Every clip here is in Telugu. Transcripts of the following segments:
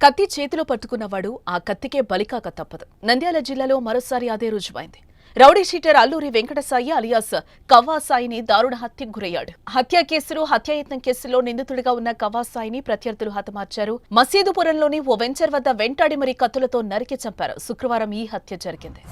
కత్తి చేతిలో పట్టుకున్నవాడు ఆ కత్తికే బలికాక తప్పదు. నంద్యాల జిల్లాలో మరోసారి అదే రుజువైంది. Rowdy sheeter Alluri Venkatasai alias కవ్వాసాయిని దారుణ హత్యకు గురయ్యాడు. హత్య కేసులు, హత్యాయత్నం కేసులో నిందితుడిగా ఉన్న కవ్వాసాయిని ప్రత్యర్థులు హతమార్చారు. మసీదుపురంలోని ఓ వెంచర్ వద్ద వెంటాడి మరీ కత్తులతో నరికి చంపారు. శుక్రవారం ఈ హత్య జరిగింది.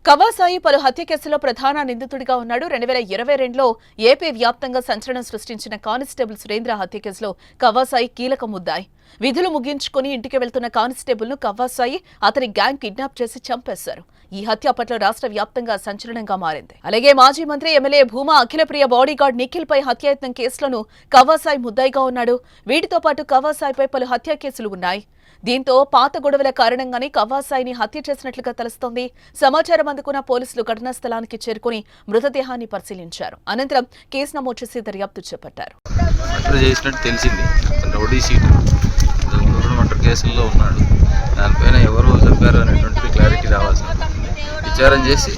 కవ్వాసాయి పలు హత్య కేసులో ప్రధాన నిందితుడిగా ఉన్నాడు. 2022లో ఏపీ వ్యాప్తంగా సంచలనం సృష్టించిన కానిస్టేబుల్ సురేంద్ర హత్య కేసులో కవ్వాసాయి కీలక ముద్దాయి. విధులు ముగించుకుని ఇంటికి వెళ్తున్న కానిస్టేబుల్ ను కవ్వాసాయి అతని గ్యాంగ్ కిడ్నాప్ చేసి చంపేశారు. ఈ హత్య అప్పట్లో రాష్ట్ర వ్యాప్తంగా సంచలనంగా మారింది. అలాగే మాజీ మంత్రి ఎమ్మెల్యే భూమా అఖిలప్రియ బాడీగార్డ్ నిఖిల్ పై హత్యాయత్నం కేసులను కవ్వాసాయి ముద్దాయిగా ఉన్నాడు. వీటితో పాటు కవ్వాసాయిపై పలు హత్య కేసులు ఉన్నాయి. దీంతో పాత గొడవల కారణంగానే కవ్వాసాయిని హత్య చేసినట్లుగా తెలుస్తోంది. సమాచారం అందుకున్న పోలీసులు ఘటనా స్థలానికి చేరుకుని మృతదేహాన్ని పరిశీలించారు. అనంతరం కేసు నమోదు చేసి దర్యాప్తు చేపట్టారు. కేసుల్లో ఉన్నాడు. దానిపైన ఎవరు చంపారు అనేటువంటిది క్లారిటీ రావాల్సి ఉంటుంది. విచారణ చేసి